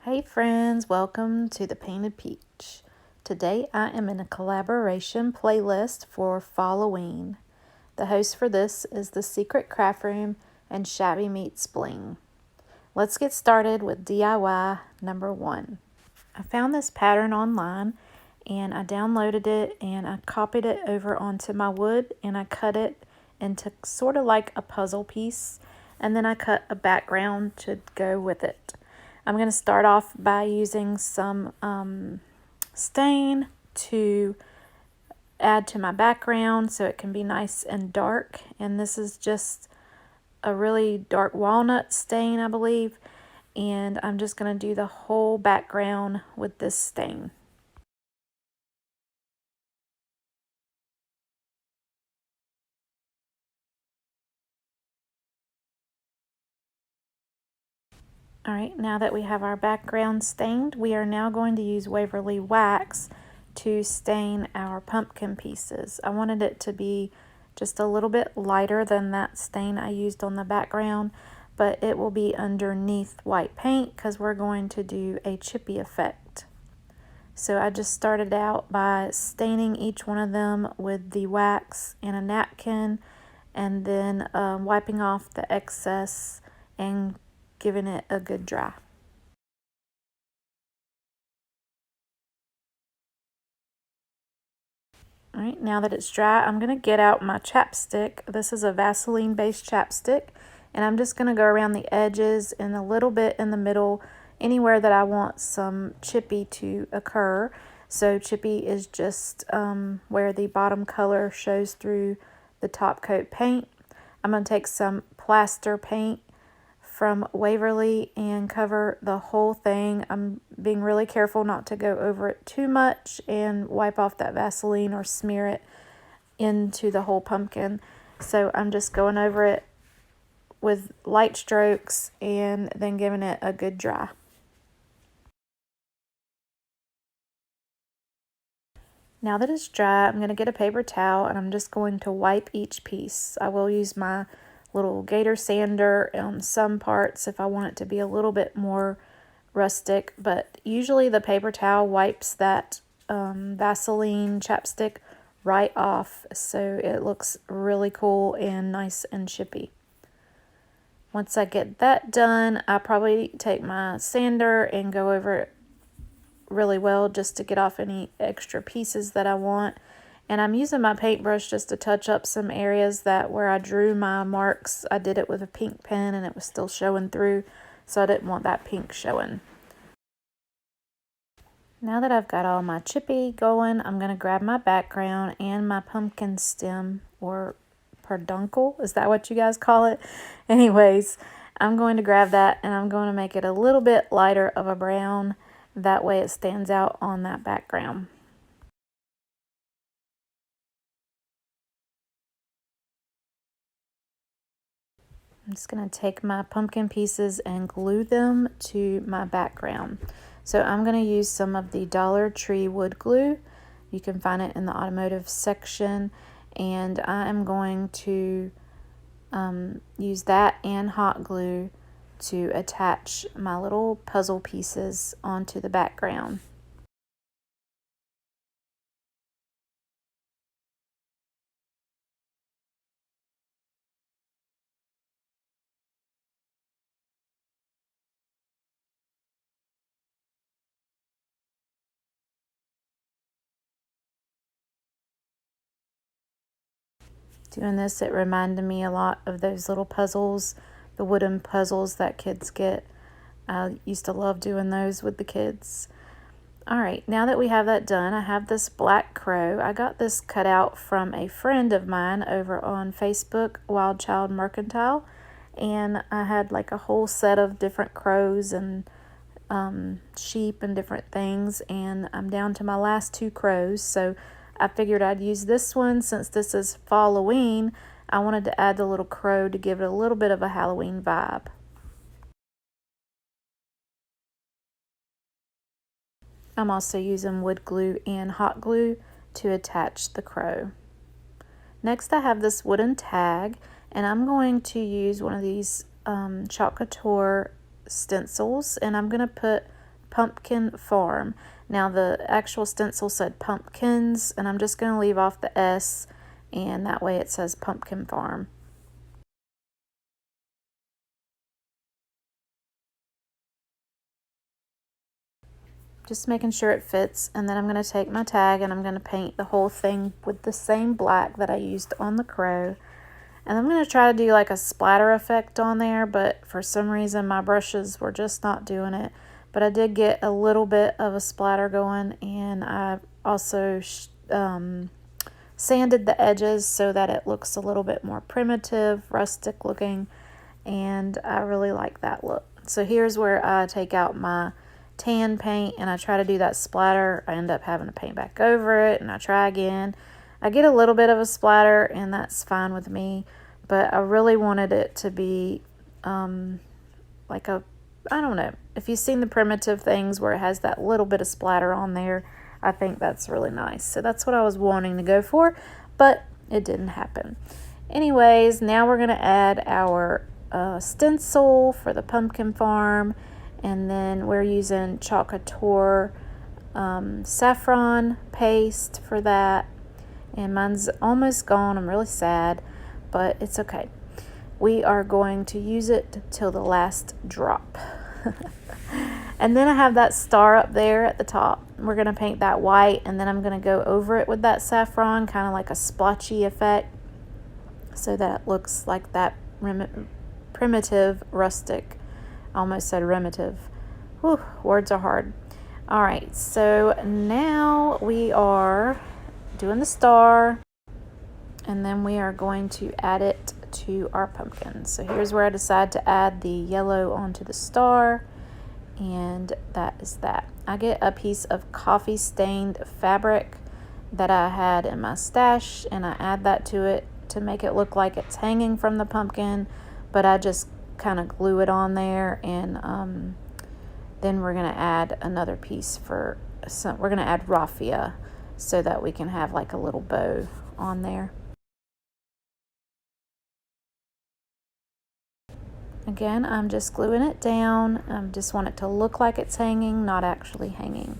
Hey friends, welcome to the Painted Peach. Today I am in a collaboration playlist for Fall-O-Ween. The host for this is The Secret Craft Room and Shabby Meets Bling. Let's get started with DIY number 1. I found this pattern online and I downloaded it and I copied it over onto my wood and I cut it into sort of like a puzzle piece, and then I cut a background to go with it. I'm going to start off by using some stain to add to my background so it can be nice and dark. And this is just a really dark walnut stain, I believe. And I'm just going to do the whole background with this stain. Alright, now that we have our background stained, we are now going to use Waverly Wax to stain our pumpkin pieces. I wanted it to be just a little bit lighter than that stain I used on the background, but it will be underneath white paint because we're going to do a chippy effect. So I just started out by staining each one of them with the wax and a napkin, and then wiping off the excess and giving it a good dry. Alright, now that it's dry, I'm going to get out my chapstick. This is a Vaseline based chapstick, and I'm just going to go around the edges and a little bit in the middle, anywhere that I want some chippy to occur. So chippy is just where the bottom color shows through the top coat paint. I'm going to take some plaster paint from Waverly and cover the whole thing. I'm being really careful not to go over it too much and wipe off that Vaseline or smear it into the whole pumpkin. So I'm just going over it with light strokes and then giving it a good dry. Now that it's dry, I'm going to get a paper towel and I'm just going to wipe each piece. I will use my little gator sander on some parts if I want it to be a little bit more rustic, but usually the paper towel wipes that Vaseline chapstick right off, so it looks really cool and nice and chippy. Once I get that done, I probably take my sander and go over it really well just to get off any extra pieces that I want. And I'm using my paintbrush just to touch up some areas that where I drew my marks. I did it with a pink pen and it was still showing through, so I didn't want that pink showing. Now that I've got all my chippy going, I'm going to grab my background and my pumpkin stem, or perduncle. Is that what you guys call it? Anyways, I'm going to grab that and I'm going to make it a little bit lighter of a brown. That way it stands out on that background. I'm just going to take my pumpkin pieces and glue them to my background. So I'm going to use some of the Dollar Tree wood glue. You can find it in the automotive section. And I am going to use that and hot glue to attach my little puzzle pieces onto the background. Doing this, it reminded me a lot of those little puzzles, the wooden puzzles that kids get. I used to love doing those with the kids. Alright, now that we have that done, I have this black crow. I got this cut out from a friend of mine over on Facebook, Wild Child Mercantile, and I had like a whole set of different crows and sheep and different things, and I'm down to my last 2 crows, so I figured I'd use this one. Since this is Fall-O-Ween, I wanted to add the little crow to give it a little bit of a Halloween vibe. I'm also using wood glue and hot glue to attach the crow. Next, I have this wooden tag, and I'm going to use one of these Chalk Couture stencils, and I'm going to put Pumpkin Farm. Now the actual stencil said pumpkins, and I'm just going to leave off the S, and that way it says Pumpkin Farm. Just making sure it fits, and then I'm going to take my tag and I'm going to paint the whole thing with the same black that I used on the crow. And I'm going to try to do like a splatter effect on there, but for some reason my brushes were just not doing it. But I did get a little bit of a splatter going, and I also sanded the edges so that it looks a little bit more primitive, rustic looking, and I really like that look. So here's where I take out my tan paint and I try to do that splatter. I end up having to paint back over it, and I try again. I get a little bit of a splatter, and that's fine with me, but I really wanted it to be like a, I don't know, if you've seen the primitive things where it has that little bit of splatter on there, I think that's really nice. So that's what I was wanting to go for, but it didn't happen. Anyways, now we're going to add our stencil for the Pumpkin Farm, and then we're using Chalk Couture saffron paste for that, and mine's almost gone. I'm really sad, but it's okay. We are going to use it till the last drop. And then I have that star up there at the top. We're going to paint that white, and then I'm going to go over it with that saffron, kind of like a splotchy effect, so that it looks like that primitive, rustic. I almost said primitive. Whew, words are hard. All right, so now we are doing the star, and then we are going to add it to our pumpkin. So here's where I decide to add the yellow onto the star, and that is that. I get a piece of coffee stained fabric that I had in my stash, and I add that to it to make it look like it's hanging from the pumpkin, but I just kind of glue it on there, and then we're going to add another piece for some, we're going to add raffia so that we can have like a little bow on there. Again, I'm just gluing it down. I just want it to look like it's hanging, not actually hanging.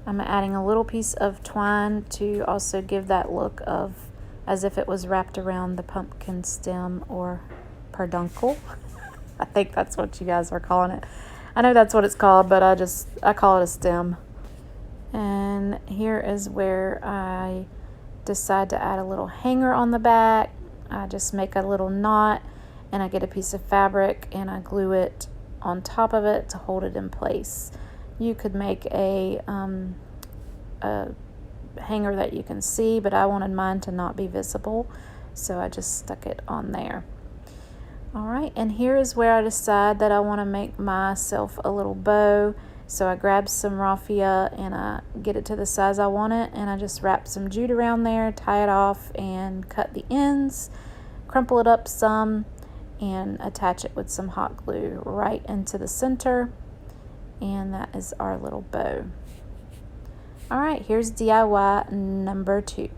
I'm adding a little piece of twine to also give that look of as if it was wrapped around the pumpkin stem or perduncle. I think that's what you guys are calling it. I know that's what it's called, but I call it a stem. And here is where I decide to add a little hanger on the back. I just make a little knot, and I get a piece of fabric and I glue it on top of it to hold it in place. You could make a hanger that you can see, but I wanted mine to not be visible, so I just stuck it on there. All right, and here is where I decide that I want to make myself a little bow. So I grab some raffia and I get it to the size I want it, and I just wrap some jute around there, tie it off, and cut the ends, crumple it up some, and attach it with some hot glue right into the center, and that is our little bow. All right, here's DIY number 2.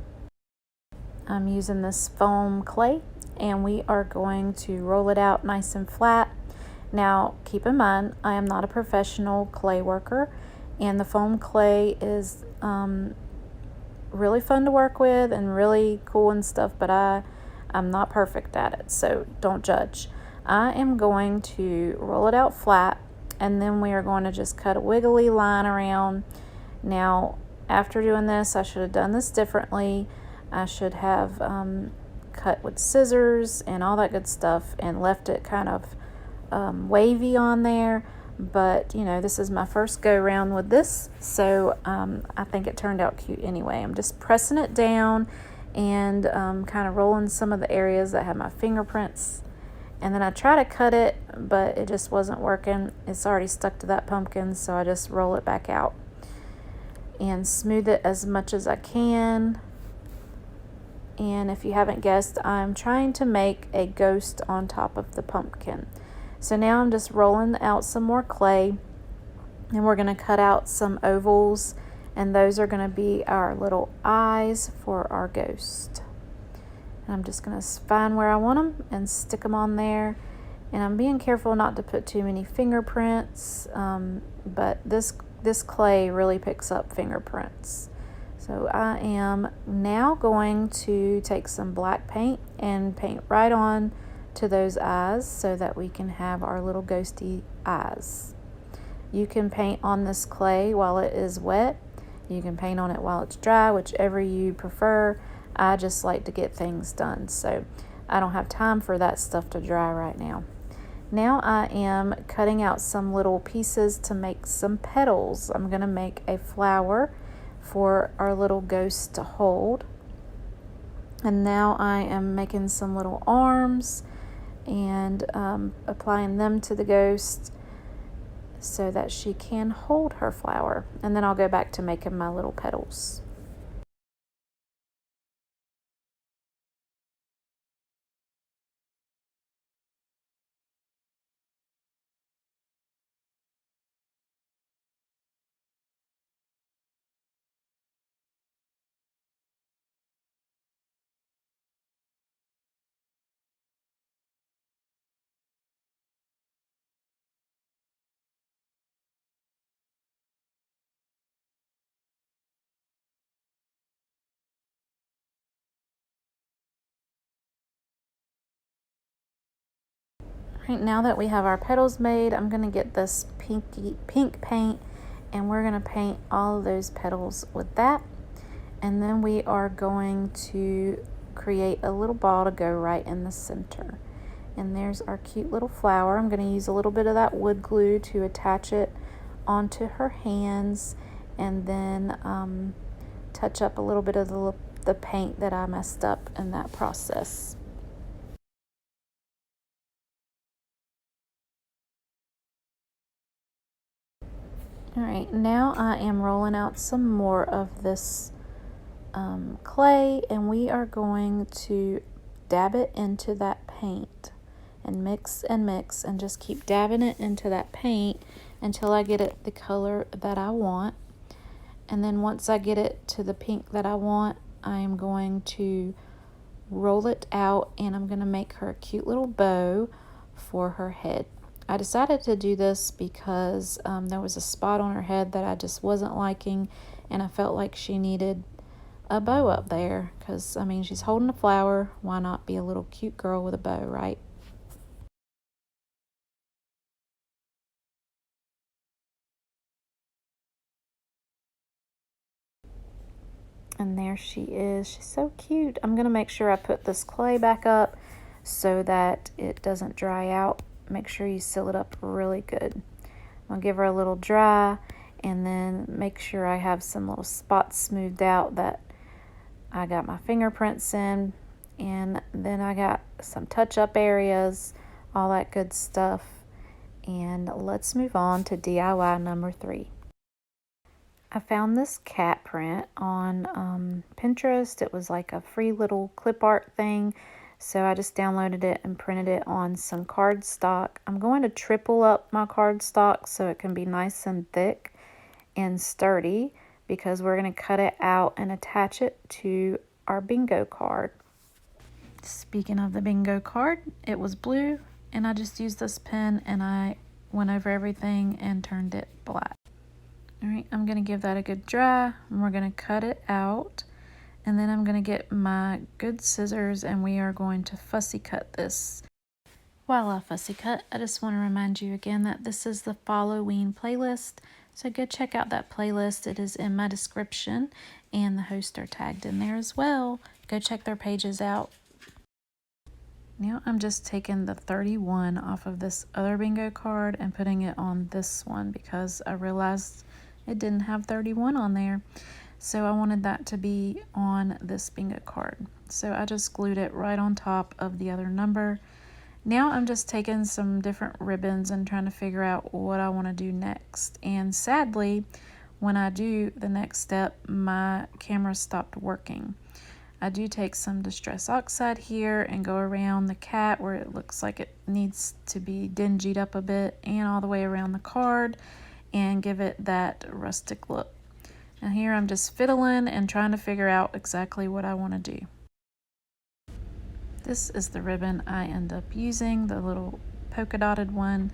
I'm using this foam clay, and we are going to roll it out nice and flat. Now, keep in mind, I am not a professional clay worker, and the foam clay is really fun to work with and really cool and stuff, but I'm not perfect at it, so don't judge. I am going to roll it out flat, and then we are going to just cut a wiggly line around. Now, after doing this, I should have done this differently. I should have cut with scissors and all that good stuff and left it kind of wavy on there, but you know, this is my first go round with this, so I think it turned out cute anyway. I'm just pressing it down and kind of rolling some of the areas that have my fingerprints, and then I try to cut it, but it just wasn't working. It's already stuck to that pumpkin, so I just roll it back out and smooth it as much as I can. And if you haven't guessed, I'm trying to make a ghost on top of the pumpkin. So now I'm just rolling out some more clay, and we're going to cut out some ovals, and those are going to be our little eyes for our ghost. And I'm just going to find where I want them and stick them on there, And I'm being careful not to put too many fingerprints, but this clay really picks up fingerprints. So I am now going to take some black paint and paint right on to those eyes so that we can have our little ghosty eyes. You can paint on this clay while it is wet. You can paint on it while it's dry, whichever you prefer. I just like to get things done, so I don't have time for that stuff to dry right now. Now I am cutting out some little pieces to make some petals. I'm going to make a flower for our little ghost to hold. And now I am making some little arms and applying them to the ghost so that she can hold her flower. And then I'll go back to making my little petals. Right now that we have our petals made, I'm going to get this pink paint and we're going to paint all of those petals with that. And then we are going to create a little ball to go right in the center. And there's our cute little flower. I'm going to use a little bit of that wood glue to attach it onto her hands, and then touch up a little bit of the paint that I messed up in that process. Alright, now I am rolling out some more of this clay, and we are going to dab it into that paint and mix and just keep dabbing it into that paint until I get it the color that I want. And then once I get it to the pink that I want, I am going to roll it out and I'm going to make her a cute little bow for her head. I decided to do this because there was a spot on her head that I just wasn't liking, and I felt like she needed a bow up there because, I mean, she's holding a flower. Why not be a little cute girl with a bow, right? And there she is. She's so cute. I'm going to make sure I put this clay back up so that it doesn't dry out. Make sure you seal it up really good. I'll give her a little dry and then make sure I have some little spots smoothed out that I got my fingerprints in, and then I got some touch-up areas, all that good stuff. And let's move on to DIY number 3. I found this cat print on Pinterest. It was like a free little clip art thing, so I just downloaded it and printed it on some cardstock. I'm going to triple up my cardstock so it can be nice and thick and sturdy, because we're going to cut it out and attach it to our bingo card. Speaking of the bingo card, it was blue, and I just used this pen and I went over everything and turned it black. Alright, I'm going to give that a good dry, and we're going to cut it out, and then I'm going to get my good scissors and we are going to fussy cut this. While I fussy cut, I just want to remind you again that this is the Fall-O-Ween playlist, so go check out that playlist. It is in my description, and the hosts are tagged in there as well. Go check their pages out. Now I'm just taking the 31 off of this other bingo card and putting it on this one because I realized it didn't have 31 on there. So I wanted that to be on this bingo card. So I just glued it right on top of the other number. Now I'm just taking some different ribbons and trying to figure out what I want to do next. And sadly, when I do the next step, my camera stopped working. I do take some Distress Oxide here and go around the cat where it looks like it needs to be dingied up a bit, and all the way around the card, and give it that rustic look. And here I'm just fiddling and trying to figure out exactly what I want to do. This is the ribbon I end up using, the little polka dotted one,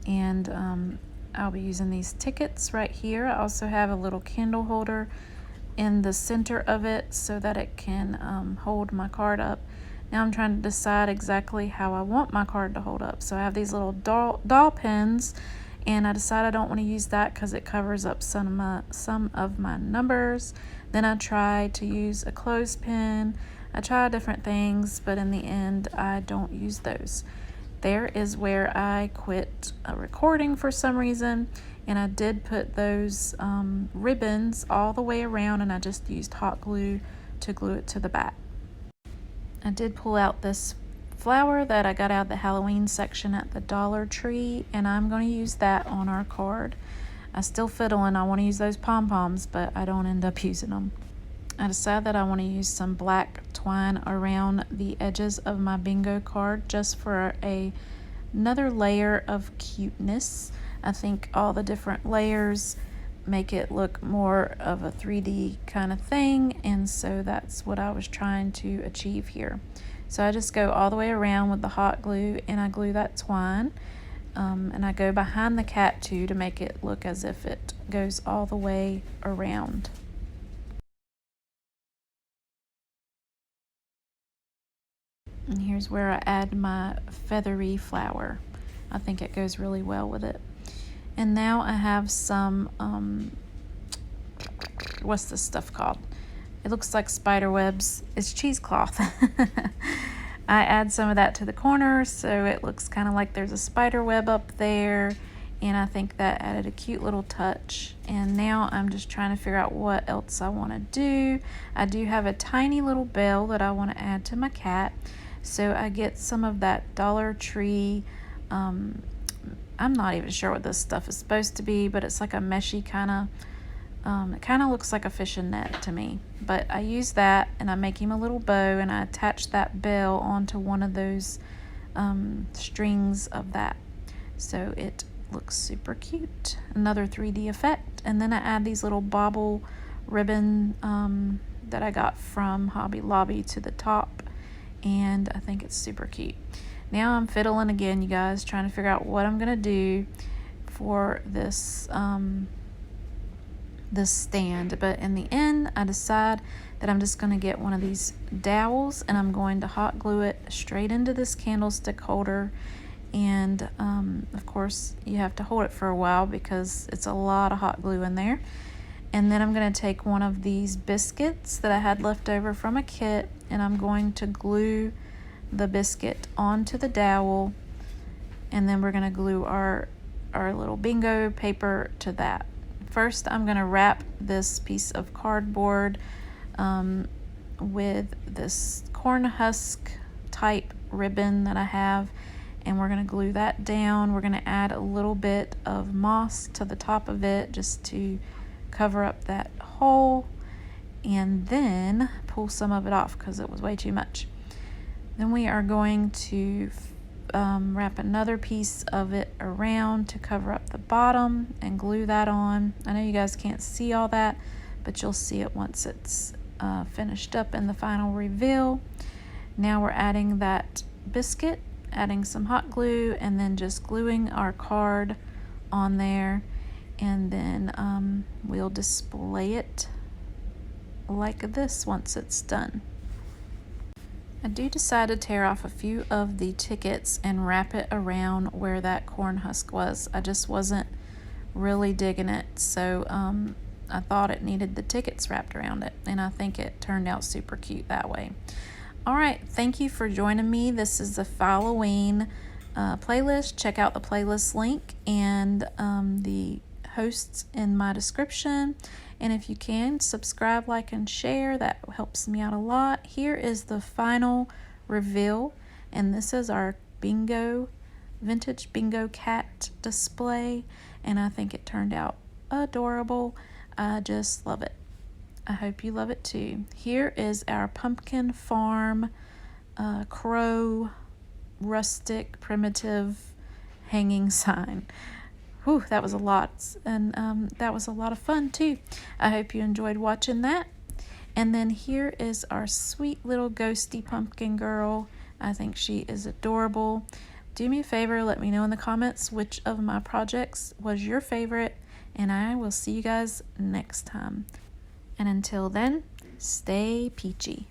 and I'll be using these tickets right here. I also have a little candle holder in the center of it so that it can hold my card up. Now I'm trying to decide exactly how I want my card to hold up. So I have these little doll pins, and I decided I don't want to use that because it covers up some of my numbers. Then I tried to use a clothespin. I tried different things, but in the end I don't use those. There is where I quit recording for some reason, and I did put those ribbons all the way around, and I just used hot glue to glue it to the back. I did pull out this flower that I got out of the Halloween section at the Dollar Tree, and I'm going to use that on our card. I still fiddle and I want to use those pom-poms, but I don't end up using them. I decided that I want to use some black twine around the edges of my bingo card just for another layer of cuteness. I think all the different layers make it look more of a 3D kind of thing, and so that's what I was trying to achieve here. So I just go all the way around with the hot glue, and I glue that twine, and I go behind the cat too to make it look as if it goes all the way around. And here's where I add my feathery flower. I think it goes really well with it. And now I have some, what's this stuff called? It looks like spider webs. It's cheesecloth. I add some of that to the corner so it looks kind of like there's a spider web up there, and I think that added a cute little touch. And now I'm just trying to figure out what else I want to do. I do have a tiny little bell that I want to add to my cat, so I get some of that Dollar Tree, I'm not even sure what this stuff is supposed to be, but it's like a meshy kind of, it kind of looks like a fishing net to me. But I use that, and I make him a little bow, and I attach that bell onto one of those strings of that. So it looks super cute. Another 3D effect. And then I add these little bobble ribbon that I got from Hobby Lobby to the top, and I think it's super cute. Now I'm fiddling again, you guys, trying to figure out what I'm gonna do for this this stand. But in the end, I decide that I'm just gonna get one of these dowels, and I'm going to hot glue it straight into this candlestick holder. And of course you have to hold it for a while because it's a lot of hot glue in there. And then I'm going to take one of these biscuits that I had left over from a kit, and I'm going to glue the biscuit onto the dowel, and then we're going to glue our little bingo paper to that. First, I'm going to wrap this piece of cardboard with this corn husk type ribbon that I have, and we're going to glue that down. We're going to add a little bit of moss to the top of it just to cover up that hole, and then pull some of it off because it was way too much. Then we are going to wrap another piece of it around to cover up the bottom and glue that on. I know you guys can't see all that, but you'll see it once it's finished up in the final reveal. Now we're adding that biscuit, adding some hot glue, and then just gluing our card on there, and then we'll display it like this once it's done. I do decide to tear off a few of the tickets and wrap it around where that corn husk was. I just wasn't really digging it, so I thought it needed the tickets wrapped around it, and I think it turned out super cute that way. Alright, thank you for joining me. This is the Fall-O-Ween playlist. Check out the playlist link and the hosts in my description. And if you can, subscribe, like, and share. That helps me out a lot. Here is the final reveal, and this is our vintage bingo cat display, and I think it turned out adorable. I just love it. I hope you love it too. Here is our pumpkin farm crow rustic primitive hanging sign. Whew, that was a lot, and that was a lot of fun too. I hope you enjoyed watching that. And then here is our sweet little ghosty pumpkin girl. I think she is adorable. Do me a favor, let me know in the comments which of my projects was your favorite, and I will see you guys next time. And until then, stay peachy.